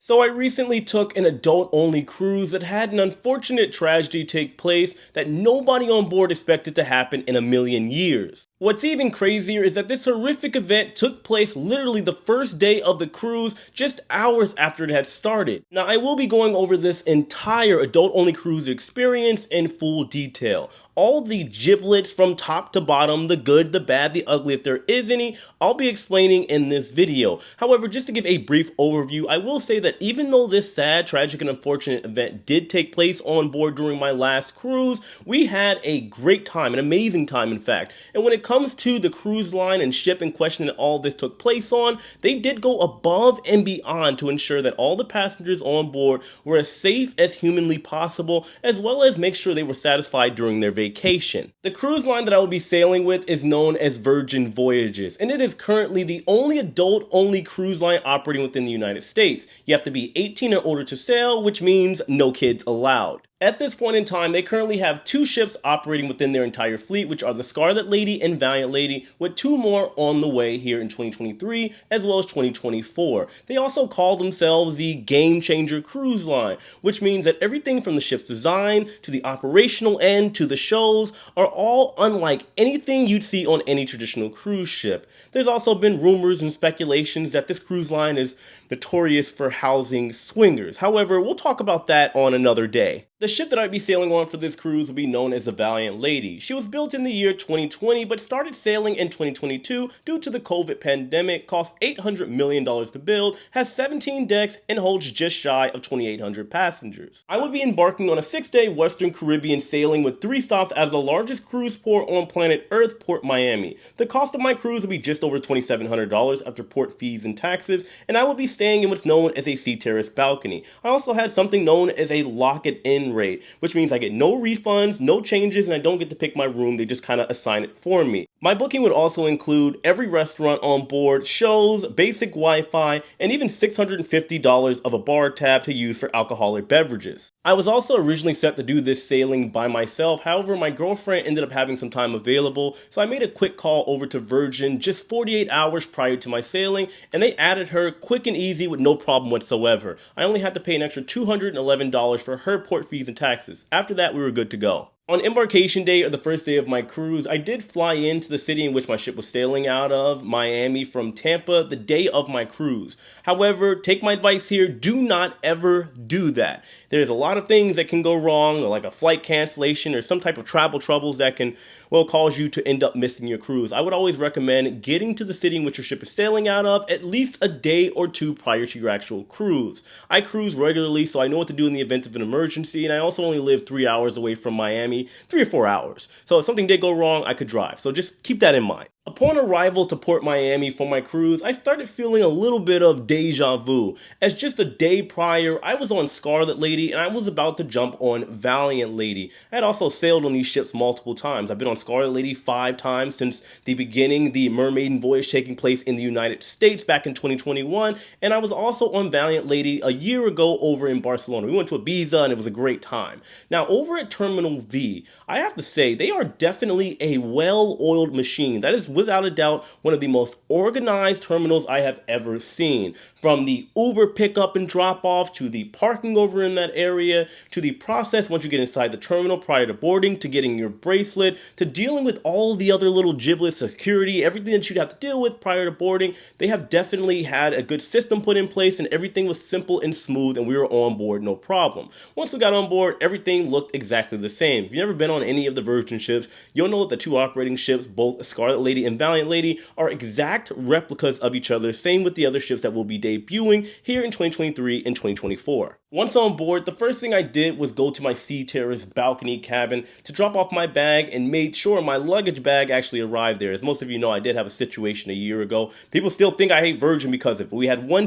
So I recently took an adult-only cruise that had an unfortunate tragedy take place that nobody on board expected to happen in a million years. What's even crazier is that this horrific event took place literally the first day of the cruise, just hours after it had started. Now I will be going over this entire adult-only cruise experience in full detail. All the giblets from top to bottom, the good, the bad, the ugly, if there is any, I'll be explaining in this video. However, just to give a brief overview, I will say that even though this sad, tragic, and unfortunate event did take place on board during my last cruise, we had a great time, an amazing time in fact. And when it comes to the cruise line and ship in question that all this took place on, they did go above and beyond to ensure that all the passengers on board were as safe as humanly possible, as well as make sure they were satisfied during their vacation. The cruise line that I will be sailing with is known as Virgin Voyages, and it is currently the only adult-only cruise line operating within the United States. You have to be 18 or older to sail, which means no kids allowed. At this point in time, they currently have 2 ships operating within their entire fleet, which are the Scarlet Lady and Valiant Lady, with 2 more on the way here in 2023 as well as 2024. They also call themselves the Game Changer Cruise Line, which means that everything from the ship's design to the operational end to the shows are all unlike anything you'd see on any traditional cruise ship. There's also been rumors and speculations that this cruise line is notorious for housing swingers. However, we'll talk about that on another day. The ship that I'd be sailing on for this cruise will be known as the Valiant Lady. She was built in the year 2020 but started sailing in 2022 due to the COVID pandemic, cost $800 million to build, has 17 decks, and holds just shy of 2,800 passengers. I will be embarking on a 6-day Western Caribbean sailing with 3 stops out of the largest cruise port on planet Earth, Port Miami. The cost of my cruise will be just over $2,700 after port fees and taxes, and I will be staying in what's known as a sea terrace balcony. I also had something known as a lock-it-in rate, which means I get no refunds, no changes, and I don't get to pick my room. They just kind of assign it for me. My booking would also include every restaurant on board, shows, basic Wi-Fi, and even $650 of a bar tab to use for alcoholic beverages. I was also originally set to do this sailing by myself. However, my girlfriend ended up having some time available, so I made a quick call over to Virgin just 48 hours prior to my sailing, and they added her quick and easy with no problem whatsoever. I only had to pay an extra $211 for her port fees and taxes. After that, we were good to go. On embarkation day, or the first day of my cruise, I did fly into the city in which my ship was sailing out of, Miami, from Tampa, the day of my cruise. However, take my advice here, do not ever do that. There's a lot of things that can go wrong, like a flight cancellation or some type of travel troubles that can, well, cause you to end up missing your cruise. I would always recommend getting to the city in which your ship is sailing out of at least a day or 2 prior to your actual cruise. I cruise regularly, so I know what to do in the event of an emergency, and I also only live 3 hours away from Miami, 3 or 4 hours. So if something did go wrong, I could drive. So just keep that in mind. Upon arrival to Port Miami for my cruise, I started feeling a little bit of deja vu, as just a day prior, I was on Scarlet Lady and I was about to jump on Valiant Lady. I had also sailed on these ships multiple times. I've been on Scarlet Lady 5 times since the beginning, the mermaiden voyage taking place in the United States back in 2021, and I was also on Valiant Lady a year ago over in Barcelona. We went to Ibiza and it was a great time. Now over at Terminal V, I have to say they are definitely a well-oiled machine. That is without a doubt one of the most organized terminals I have ever seen. From the Uber pickup and drop off, to the parking over in that area, to the process once you get inside the terminal prior to boarding, to getting your bracelet, to dealing with all the other little giblets, security, everything that you'd have to deal with prior to boarding. They have definitely had a good system put in place, and everything was simple and smooth, and we were on board no problem. Once we got on board, everything looked exactly the same. If you've never been on any of the Virgin ships, you'll know that the 2 operating ships, both Scarlet Lady and Valiant Lady, are exact replicas of each other, same with the other ships that will be debuting here in 2023 and 2024. Once on board, the first thing I did was go to my sea terrace balcony cabin to drop off my bag and made sure my luggage bag actually arrived there. As most of you know, I did have a situation a year ago. People still think I hate Virgin because of it. We had one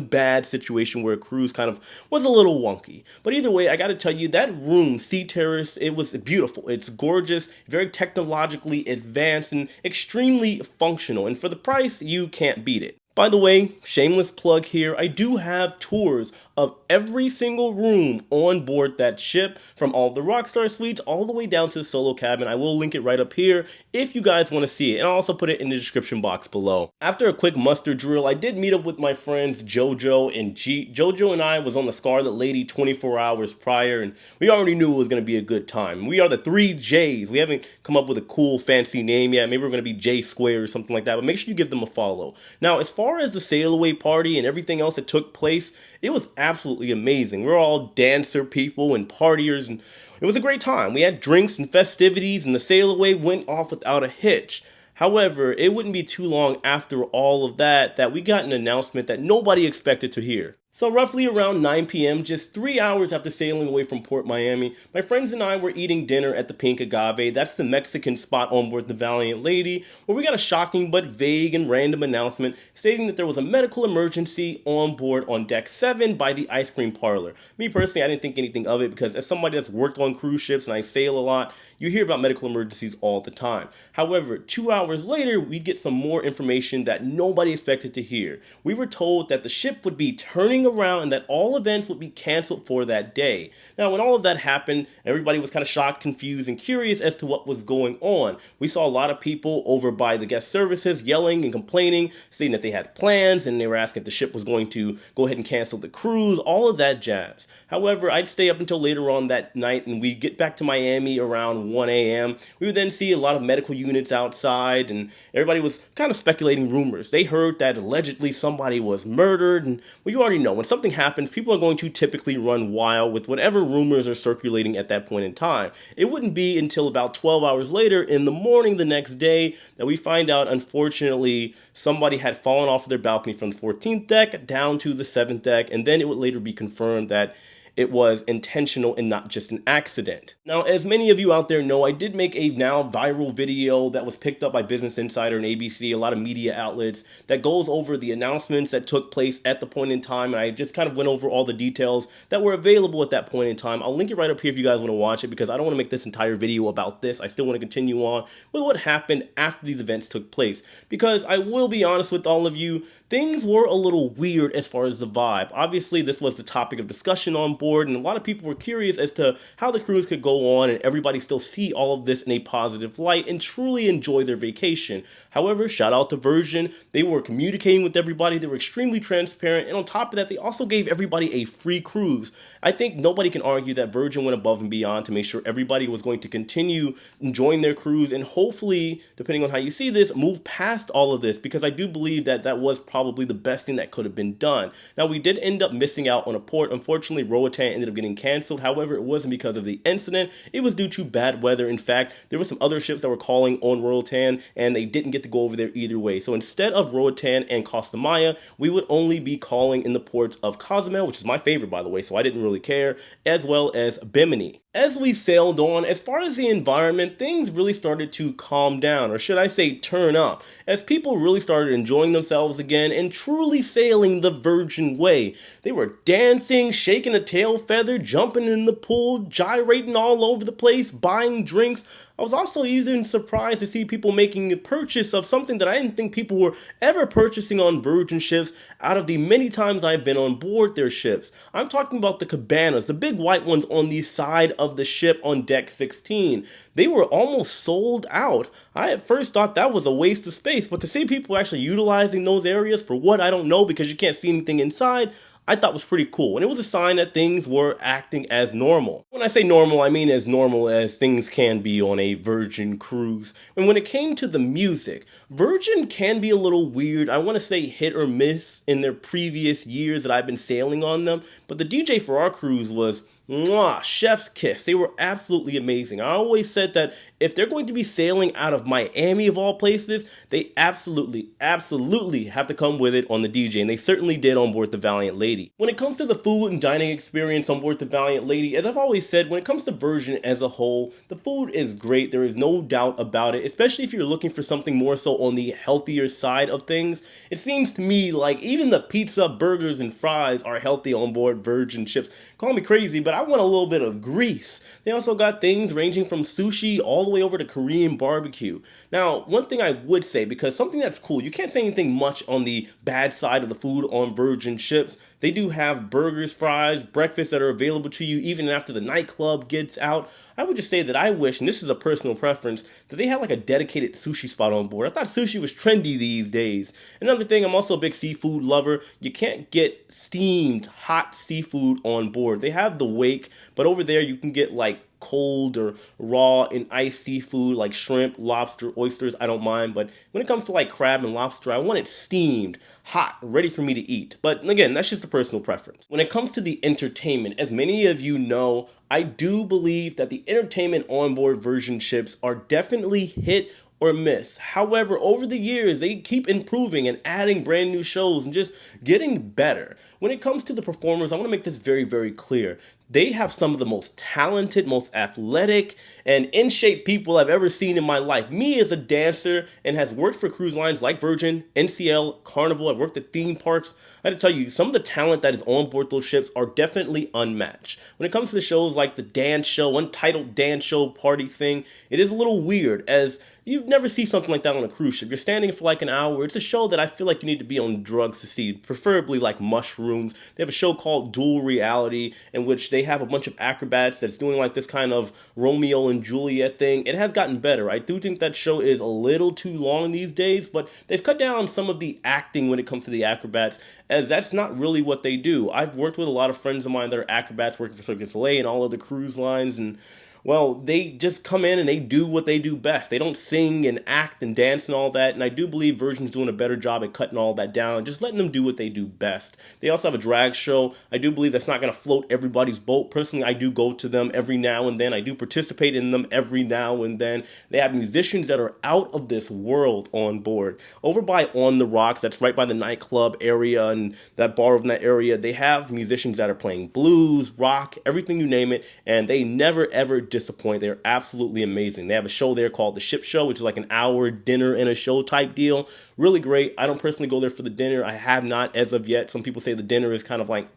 bad situation where a cruise kind of was a little wonky. But either way, I got to tell you, that room, sea terrace, it was beautiful. It's gorgeous, very technologically advanced, and extremely functional. And for the price, you can't beat it. By the way, shameless plug here, I do have tours of every single room on board that ship, from all the Rockstar suites all the way down to the solo cabin. I will link it right up here if you guys want to see it, and I'll also put it in the description box below. After a quick muster drill, I did meet up with my friends Jojo and G. Jojo and I was on the Scarlet Lady 24 hours prior, and we already knew it was going to be a good time. We are the 3 J's. We haven't come up with a cool fancy name yet. Maybe we're going to be J Square or something like that, but make sure you give them a follow. Now, as far as the sail away party and everything else that took place, it was absolutely amazing. We're all dancer people and partiers, and it was a great time. We had drinks and festivities, and the sail away went off without a hitch. However, it wouldn't be too long after all of that we got an announcement that nobody expected to hear. So roughly around 9 p.m., just 3 hours after sailing away from Port Miami, my friends and I were eating dinner at the Pink Agave. That's the Mexican spot on board the Valiant Lady, where we got a shocking but vague and random announcement stating that there was a medical emergency on board on deck 7 by the ice cream parlor. Me personally, I didn't think anything of it because as somebody that's worked on cruise ships and I sail a lot, you hear about medical emergencies all the time. However, 2 hours later, we get some more information that nobody expected to hear. We were told that the ship would be turning around and that all events would be canceled for that day. Now, when all of that happened, everybody was kind of shocked, confused, and curious as to what was going on. We saw a lot of people over by the guest services yelling and complaining, saying that they had plans and they were asking if the ship was going to go ahead and cancel the cruise, all of that jazz. However, I'd stay up until later on that night, and we'd get back to Miami around 1 a.m. We would then see a lot of medical units outside, and everybody was kind of speculating rumors. They heard that allegedly somebody was murdered, and well, you already know, when something happens, people are going to typically run wild with whatever rumors are circulating at that point in time. It wouldn't be until about 12 hours later in the morning the next day that we find out, unfortunately, somebody had fallen off of their balcony from the 14th deck down to the 7th deck, and then it would later be confirmed that it was intentional and not just an accident. Now, as many of you out there know, I did make a now viral video that was picked up by Business Insider and ABC, a lot of media outlets, that goes over the announcements that took place at the point in time, and I just kind of went over all the details that were available at that point in time. I'll link it right up here if you guys want to watch it, because I don't want to make this entire video about this. I still want to continue on with what happened after these events took place, because I will be honest with all of you, things were a little weird as far as the vibe. Obviously, this was the topic of discussion on board, and a lot of people were curious as to how the cruise could go on and everybody still see all of this in a positive light and truly enjoy their vacation. However, shout out to Virgin. They were communicating with everybody. They were extremely transparent, and on top of that, they also gave everybody a free cruise. I think nobody can argue that Virgin went above and beyond to make sure everybody was going to continue enjoying their cruise, and hopefully, depending on how you see this, move past all of this, because I do believe that that was probably the best thing that could have been done. Now, we did end up missing out on a port. Unfortunately, Roatan ended up getting canceled. However, it wasn't because of the incident. It was due to bad weather. In fact, there were some other ships that were calling on Roatan, and they didn't get to go over there either way. So instead of Roatan and Costa Maya, we would only be calling in the ports of Cozumel, which is my favorite, by the way, so I didn't really care, as well as Bimini. As we sailed on, as far as the environment, things really started to calm down, or should I say turn up, as people really started enjoying themselves again and truly sailing the Virgin way. They were dancing, shaking a tail feather, jumping in the pool, gyrating all over the place, buying drinks. I was also even surprised to see people making a purchase of something that I didn't think people were ever purchasing on Virgin ships out of the many times I've been on board their ships. I'm talking about the cabanas, the big white ones on the side of the ship on deck 16. They were almost sold out. I at first thought that was a waste of space, but to see people actually utilizing those areas for what, I don't know, because you can't see anything inside, I thought was pretty cool, and it was a sign that things were acting as normal. When I say normal, I mean as normal as things can be on a Virgin cruise. And when it came to the music, Virgin can be a little weird. I want to say hit or miss in their previous years that I've been sailing on them, but the DJ for our cruise was mwah, chef's kiss. They were absolutely amazing. I always said that if they're going to be sailing out of Miami of all places, they absolutely have to come with it on the DJ, and they certainly did on board the Valiant Lady. When it comes to the food and dining experience on board the Valiant Lady, as I've always said, when it comes to Virgin as a whole, the food is great. There is no doubt about it, especially if you're looking for something more so on the healthier side of things. It seems to me like even the pizza, burgers, and fries are healthy on board Virgin ships. Call me crazy, but I want a little bit of grease. They also got things ranging from sushi all the way over to Korean barbecue. Now, one thing I would say, because something that's cool, you can't say anything much on the bad side of the food on Virgin ships. They do have burgers, fries, breakfast that are available to you even after the nightclub gets out. I would just say that I wish, and this is a personal preference, that they had like a dedicated sushi spot on board. I thought sushi was trendy these days. Another thing, I'm also a big seafood lover. You can't get steamed hot seafood on board. They have the wake, but over there you can get like cold or raw and iced seafood like shrimp, lobster, oysters. I don't mind, but when it comes to like crab and lobster, I want it steamed, hot, ready for me to eat. But again, that's just a personal preference. When it comes to the entertainment, as many of you know, I do believe that the entertainment onboard Virgin ships are definitely hit or miss. However, over the years, they keep improving and adding brand new shows and just getting better. When it comes to the performers, I want to make this very, very clear. They have some of the most talented, most athletic, and in-shape people I've ever seen in my life. Me as a dancer and has worked for cruise lines like Virgin, NCL, Carnival, I've worked at theme parks. I have to tell you, some of the talent that is on board those ships are definitely unmatched. When it comes to the shows like the dance show, Untitled Dance Show party thing, it is a little weird as you'd never see something like that on a cruise ship. You're standing for like an hour. It's a show that I feel like you need to be on drugs to see, preferably like mushrooms. They have a show called Dual Reality in which they have a bunch of acrobats that's doing like this kind of Romeo and Juliet thing. It has gotten better. I do think that show is a little too long these days, but they've cut down some of the acting when it comes to the acrobats, as that's not really what they do. I've worked with a lot of friends of mine that are acrobats working for Cirque du Soleil and all of the cruise lines, and well, they just come in and they do what they do best. They don't sing and act and dance and all that. And I do believe Virgin's doing a better job at cutting all that down, just letting them do what they do best. They also have a drag show. I do believe that's not going to float everybody's boat. Personally, I do go to them every now and then. I do participate in them every now and then. They have musicians that are out of this world on board. Over by On the Rocks, that's right by the nightclub area and that bar in that area, they have musicians that are playing blues, rock, everything you name it, and they never ever disappoint. They're absolutely amazing. They have a show there called The Ship Show, which is like an hour dinner and a show type deal. Really great. I don't personally go there for the dinner. I have not as of yet. Some people say the dinner is kind of like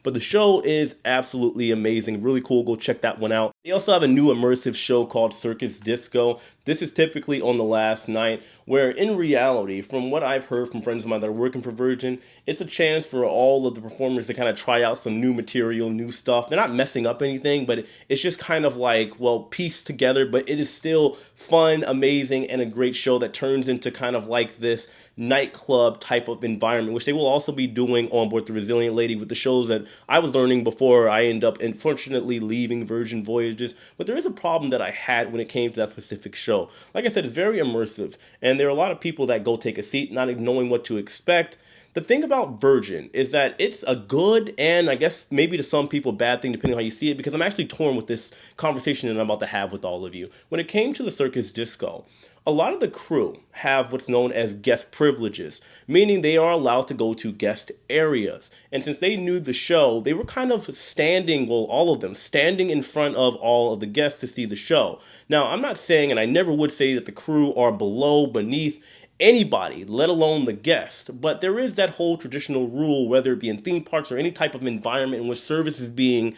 but the show is absolutely amazing. Really cool. Go check that one out. They also have a new immersive show called Circus Disco. This is typically on the last night, where in reality, from what I've heard from friends of mine that are working for Virgin, it's a chance for all of the performers to kind of try out some new material, new stuff. They're not messing up anything, but it's just kind of like, well, pieced together, but it is still fun, amazing, and a great show that turns into kind of like this nightclub type of environment, which they will also be doing on board the Resilient Lady with the shows that I was learning before I end up unfortunately leaving Virgin Voyages. But there is a problem that I had when it came to that specific show. Like I said, it's very immersive, and there are a lot of people that go take a seat not knowing what to expect. The thing about Virgin is that it's a good and I guess maybe to some people bad thing depending on how you see it, because I'm actually torn with this conversation that I'm about to have with all of you. When it came to the Circus Disco, a lot of the crew have what's known as guest privileges, meaning they are allowed to go to guest areas. And since they knew the show, they were kind of standing, well, all of them, standing in front of all of the guests to see the show. Now, I'm not saying, and I never would say that the crew are below, beneath anybody, let alone the guest. But there is that whole traditional rule, whether it be in theme parks or any type of environment in which service is being,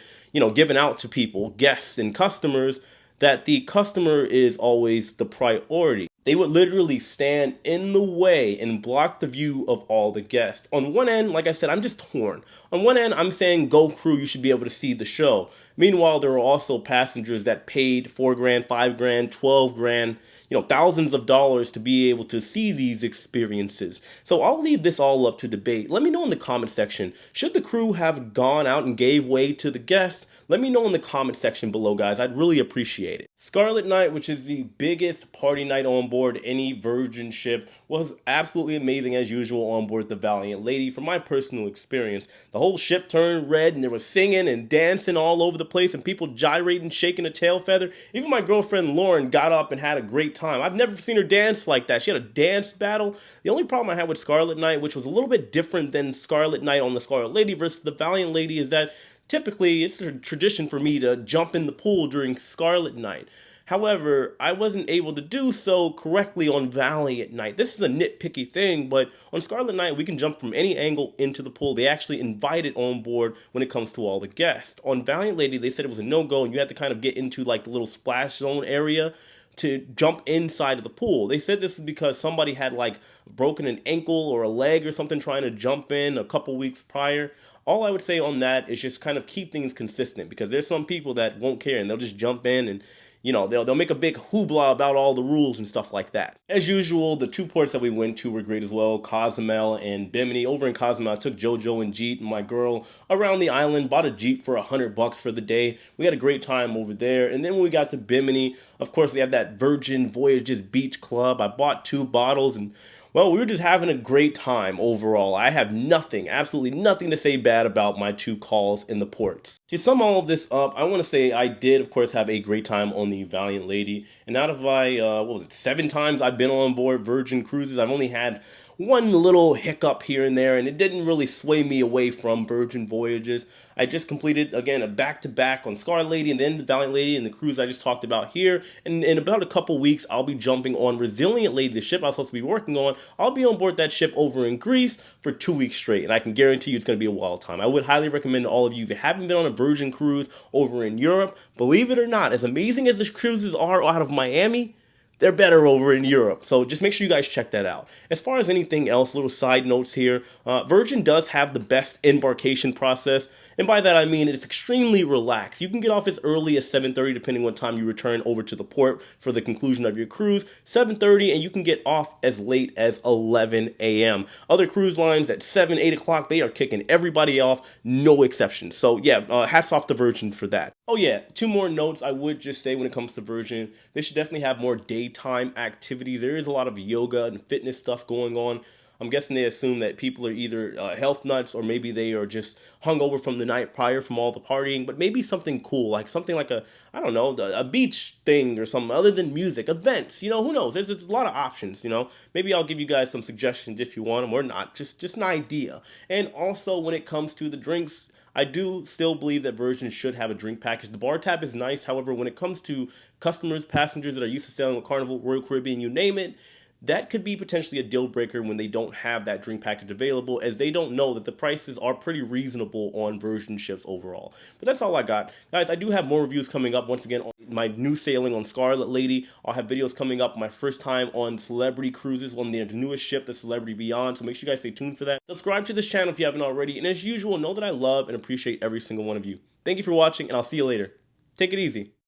given out to people, guests and customers, that the customer is always the priority. They would literally stand in the way and block the view of all the guests. On one end, like I said, I'm just torn. On one end, I'm saying go crew, you should be able to see the show. Meanwhile, there are also passengers that paid $4,000, $5,000, $12,000, thousands of dollars to be able to see these experiences. So I'll leave this all up to debate. Let me know in the comment section, should the crew have gone out and gave way to the guests? Let me know in the comment section below, guys. I'd really appreciate it. Scarlet Night, which is the biggest party night on board any Virgin ship, was absolutely amazing as usual on board the Valiant Lady. From my personal experience, the whole ship turned red and there was singing and dancing all over the place and people gyrating, shaking a tail feather. Even my girlfriend Lauren got up and had a great time. I've never seen her dance like that. She had a dance battle. The only problem I had with Scarlet Night, which was a little bit different than Scarlet Night on the Scarlet Lady versus the Valiant Lady, is that typically it's a tradition for me to jump in the pool during Scarlet Night. However, I wasn't able to do so correctly on Valley at night. This is a nitpicky thing, but on Scarlet Night, we can jump from any angle into the pool. They actually invite it on board when it comes to all the guests. On Valiant Lady, they said it was a no-go, and you had to kind of get into like the little splash zone area to jump inside of the pool. They said this is because somebody had like broken an ankle or a leg or something trying to jump in a couple weeks prior. All I would say on that is just kind of keep things consistent, because there's some people that won't care and they'll just jump in and they'll make a big hoopla about all the rules and stuff like that. As usual, the two ports that we went to were great as well, Cozumel and Bimini. Over in Cozumel, I took JoJo and Jeet and my girl around the island, bought a Jeep for $100 for the day. We had a great time over there. And then when we got to Bimini, of course, they have that Virgin Voyages Beach Club. I bought 2 bottles and well, we were just having a great time overall. I have nothing, absolutely nothing to say bad about my 2 calls in the ports. To sum all of this up, I want to say I did, of course, have a great time on the Valiant Lady. And out of my, 7 times I've been on board Virgin Cruises, I've only had one little hiccup here and there, and it didn't really sway me away from Virgin Voyages. I just completed, again, a back-to-back on Scarlet Lady and then the Valiant Lady and the cruise I just talked about here. And in about a couple weeks, I'll be jumping on Resilient Lady, the ship I was supposed to be working on. I'll be on board that ship over in Greece for 2 weeks straight, and I can guarantee you it's going to be a wild time. I would highly recommend to all of you, if you haven't been on a Virgin cruise over in Europe, believe it or not, as amazing as the cruises are out of Miami, they're better over in Europe. So just make sure you guys check that out. As far as anything else, little side notes here. Virgin does have the best embarkation process. And by that I mean it's extremely relaxed. You can get off as early as 7:30 depending on what time you return over to the port for the conclusion of your cruise. 7:30, and you can get off as late as 11 a.m. Other cruise lines at 7, 8 o'clock, they are kicking everybody off, no exceptions. So yeah, hats off to Virgin for that. Oh yeah, 2 more notes I would just say when it comes to Virgin. They should definitely have more daytime activities. There is a lot of yoga and fitness stuff going on. I'm guessing they assume that people are either health nuts or maybe they are just hungover from the night prior from all the partying, but maybe something cool, like something like I don't know, a beach thing or something other than music, events, who knows? There's a lot of options. Maybe I'll give you guys some suggestions if you want them or not, just an idea. And also when it comes to the drinks, I do still believe that Virgin should have a drink package. The bar tab is nice. However, when it comes to customers, passengers that are used to sailing with Carnival, Royal Caribbean, you name it, that could be potentially a deal breaker when they don't have that drink package available, as they don't know that the prices are pretty reasonable on Virgin ships overall. But that's all I got. Guys, I do have more reviews coming up. Once again, on my new sailing on Scarlet Lady. I'll have videos coming up my first time on Celebrity Cruises on their newest ship, the Celebrity Beyond. So make sure you guys stay tuned for that. Subscribe to this channel if you haven't already. And as usual, know that I love and appreciate every single one of you. Thank you for watching, and I'll see you later. Take it easy.